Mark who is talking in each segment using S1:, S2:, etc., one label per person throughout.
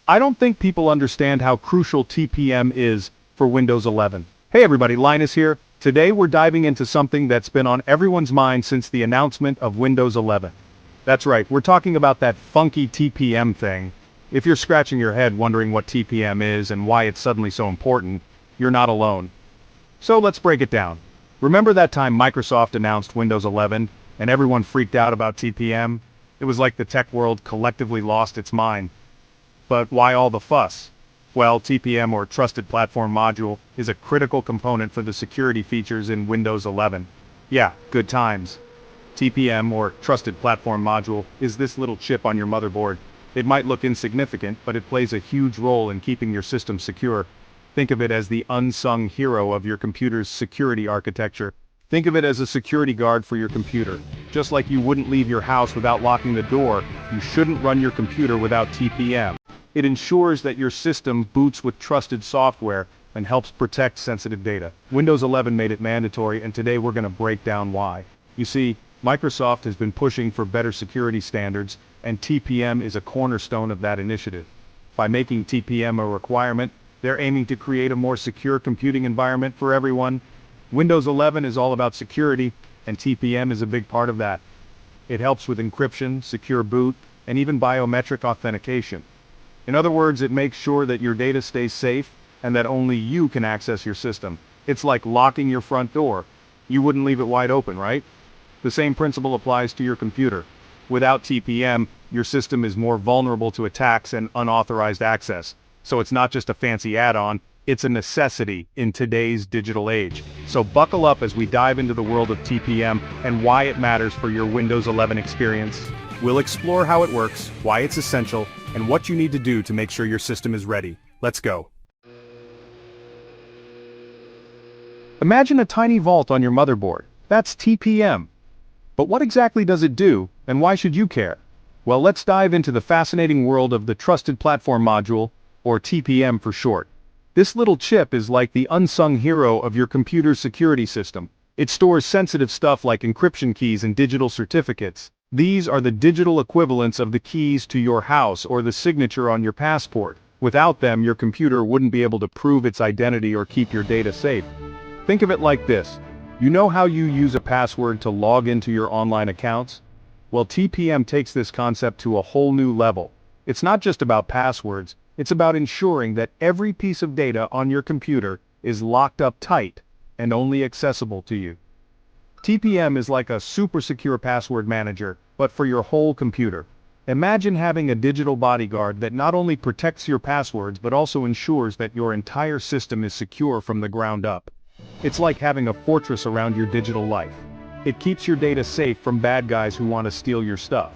S1: I don't think people understand how crucial TPM is for Windows 11. Hey everybody, Linus here. Today we're diving into something that's been on everyone's mind since the announcement of Windows 11. That's right, we're talking about that funky TPM thing. If you're scratching your head wondering what TPM is and why it's suddenly so important, you're not alone. So let's break it down. Remember that time Microsoft announced Windows 11 and everyone freaked out about TPM? It was like the tech world collectively lost its mind. But why all the fuss? Well, TPM, or Trusted Platform Module, is a critical component for the security features in Windows 11. Yeah, good times. TPM, or Trusted Platform Module, is this little chip on your motherboard. It might look insignificant, but it plays a huge role in keeping your system secure. Think of it as the unsung hero of your computer's security architecture. Think of it as a security guard for your computer. Just like you wouldn't leave your house without locking the door, you shouldn't run your computer without TPM. It ensures that your system boots with trusted software and helps protect sensitive data. Windows 11 made it mandatory, and today we're going to break down why. You see, Microsoft has been pushing for better security standards, and TPM is a cornerstone of that initiative. By making TPM a requirement, they're aiming to create a more secure computing environment for everyone. Windows 11 is all about security, and TPM is a big part of that. It helps with encryption, secure boot, and even biometric authentication. In other words, it makes sure that your data stays safe and that only you can access your system. It's like locking your front door. You wouldn't leave it wide open, right? The same principle applies to your computer. Without TPM, your system is more vulnerable to attacks and unauthorized access. So it's not just a fancy add-on, it's a necessity in today's digital age. So buckle up as we dive into the world of TPM and why it matters for your Windows 11 experience. We'll explore how it works, why it's essential, and what you need to do to make sure your system is ready. Let's go. Imagine a tiny vault on your motherboard. That's TPM. But what exactly does it do, and why should you care? Well, let's dive into the fascinating world of the Trusted Platform Module, or TPM for short. This little chip is like the unsung hero of your computer's security system. It stores sensitive stuff like encryption keys and digital certificates. These are the digital equivalents of the keys to your house or the signature on your passport. Without them, your computer wouldn't be able to prove its identity or keep your data safe. Think of it like this. You know how you use a password to log into your online accounts? Well, TPM takes this concept to a whole new level. It's not just about passwords. It's about ensuring that every piece of data on your computer is locked up tight and only accessible to you. TPM is like a super secure password manager, but for your whole computer. Imagine having a digital bodyguard that not only protects your passwords but also ensures that your entire system is secure from the ground up. It's like having a fortress around your digital life. It keeps your data safe from bad guys who want to steal your stuff.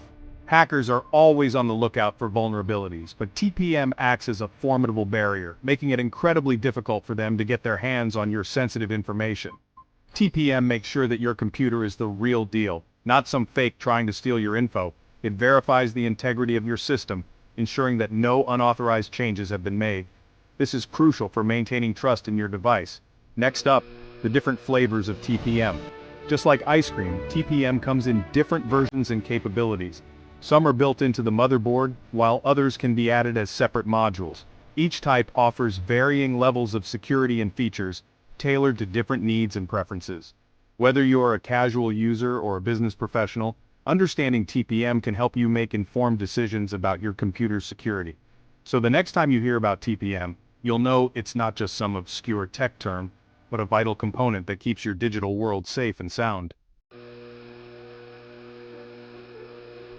S1: Hackers are always on the lookout for vulnerabilities, but TPM acts as a formidable barrier, making it incredibly difficult for them to get their hands on your sensitive information. TPM makes sure that your computer is the real deal, not some fake trying to steal your info. It verifies the integrity of your system, ensuring that no unauthorized changes have been made. This is crucial for maintaining trust in your device. Next up, the different flavors of TPM. Just like ice cream, TPM comes in different versions and capabilities. Some are built into the motherboard, while others can be added as separate modules. Each type offers varying levels of security and features, tailored to different needs and preferences. Whether you're a casual user or a business professional, understanding TPM can help you make informed decisions about your computer's security. So the next time you hear about TPM, you'll know it's not just some obscure tech term, but a vital component that keeps your digital world safe and sound.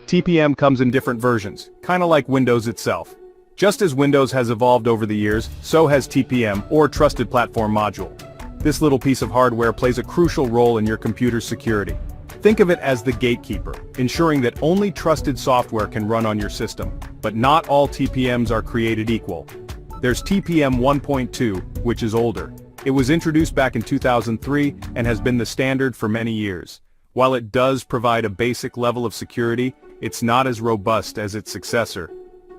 S1: TPM comes in different versions, kind of like Windows itself. Just as Windows has evolved over the years, so has TPM, or Trusted Platform Module. This little piece of hardware plays a crucial role in your computer's security. Think of it as the gatekeeper, ensuring that only trusted software can run on your system. But not all TPMs are created equal. There's TPM 1.2, which is older. It was introduced back in 2003 and has been the standard for many years. While it does provide a basic level of security, it's not as robust as its successor.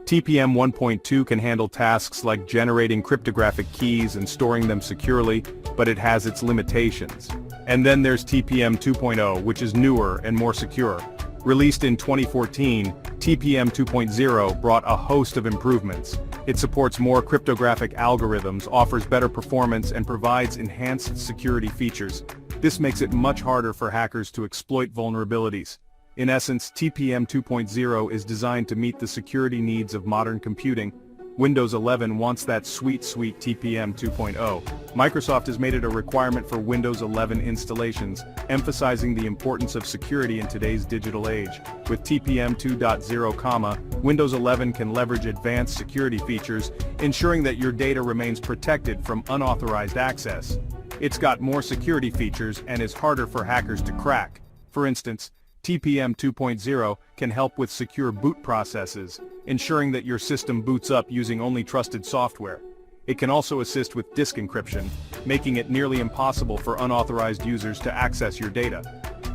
S1: TPM 1.2 can handle tasks like generating cryptographic keys and storing them securely, but it has its limitations. And then there's TPM 2.0, which is newer and more secure. Released in 2014, TPM 2.0 brought a host of improvements. It supports more cryptographic algorithms, offers better performance, and provides enhanced security features. This makes it much harder for hackers to exploit vulnerabilities. In essence, TPM 2.0 is designed to meet the security needs of modern computing. Windows 11 wants that sweet TPM 2.0. Microsoft has made it a requirement for Windows 11 installations, emphasizing the importance of security in today's digital age. With TPM 2.0, Windows 11 can leverage advanced security features, ensuring that your data remains protected from unauthorized access. It's got more security features and is harder for hackers to crack. For instance, TPM 2.0 can help with secure boot processes, ensuring that your system boots up using only trusted software. It can also assist with disk encryption, making it nearly impossible for unauthorized users to access your data.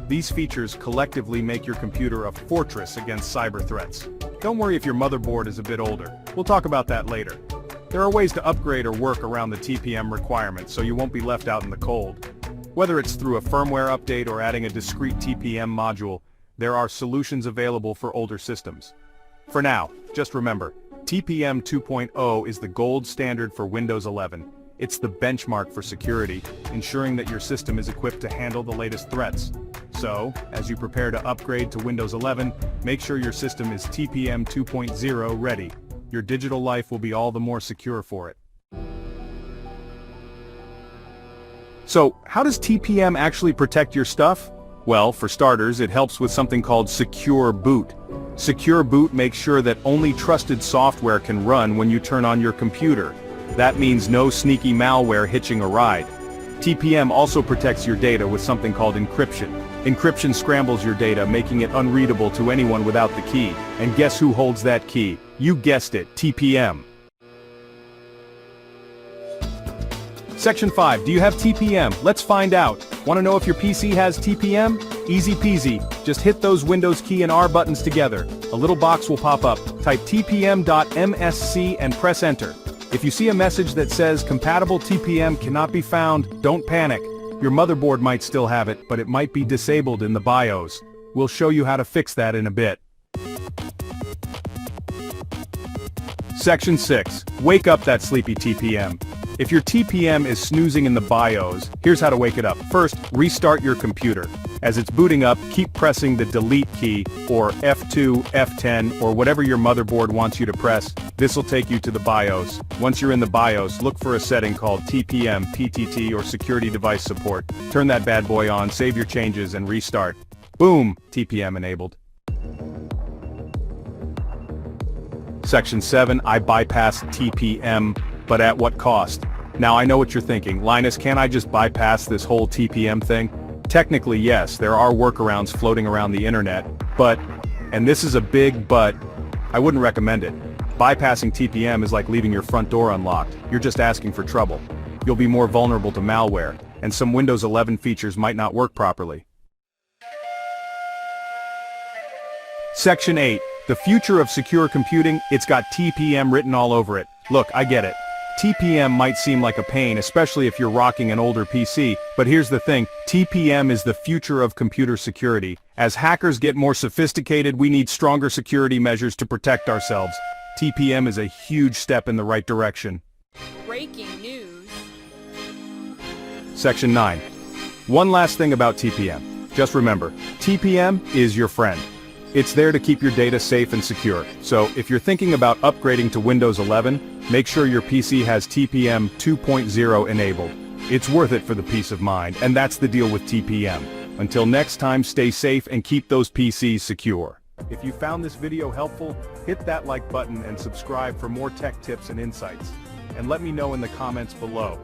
S1: These features collectively make your computer a fortress against cyber threats. Don't worry if your motherboard is a bit older. We'll talk about that later. There are ways to upgrade or work around the TPM requirements so you won't be left out in the cold. Whether it's through a firmware update or adding a discrete TPM module, there are solutions available for older systems. For now, just remember, TPM 2.0 is the gold standard for Windows 11. It's the benchmark for security, ensuring that your system is equipped to handle the latest threats. So, as you prepare to upgrade to Windows 11, make sure your system is TPM 2.0 ready. Your digital life will be all the more secure for it. So, how does TPM actually protect your stuff? Well, for starters, it helps with something called Secure Boot. Secure Boot makes sure that only trusted software can run when you turn on your computer. That means no sneaky malware hitching a ride. TPM also protects your data with something called encryption. Encryption scrambles your data, making it unreadable to anyone without the key. And guess who holds that key? You guessed it, TPM. Section 5. Do you have TPM? Let's find out. Want to know if your PC has TPM? Easy peasy. Just hit those Windows key and R buttons together. A little box will pop up. Type tpm.msc and press enter. If you see a message that says compatible TPM cannot be found, don't panic. Your motherboard might still have it, but it might be disabled in the BIOS. We'll show you how to fix that in a bit. Section 6. Wake up that sleepy TPM. If your TPM is snoozing in the BIOS, here's how to wake it up. First, restart your computer. As it's booting up, keep pressing the delete key, or F2, F10, or whatever your motherboard wants you to press. This'll take you to the BIOS. Once you're in the BIOS, look for a setting called TPM, PTT, or Security Device Support. Turn that bad boy on, save your changes, and restart. Boom! TPM enabled. Section 7. I bypassed TPM. But at what cost? Now I know what you're thinking, Linus, can't I just bypass this whole TPM thing? Technically yes, there are workarounds floating around the internet, but, and this is a big but, I wouldn't recommend it. Bypassing TPM is like leaving your front door unlocked. You're just asking for trouble. You'll be more vulnerable to malware, and some Windows 11 features might not work properly. Section 8. The future of secure computing, it's got TPM written all over it. Look, I get it. TPM might seem like a pain, especially if you're rocking an older PC, but here's the thing, TPM is the future of computer security. As hackers get more sophisticated, we need stronger security measures to protect ourselves. TPM is a huge step in the right direction.
S2: Breaking news.
S1: Section 9. One last thing about TPM. Just remember, TPM is your friend. It's there to keep your data safe and secure. So, if you're thinking about upgrading to Windows 11, make sure your PC has TPM 2.0 enabled. It's worth it for the peace of mind, and that's the deal with TPM. Until next time, stay safe and keep those PCs secure. If you found this video helpful, hit that like button and subscribe for more tech tips and insights. And let me know in the comments below,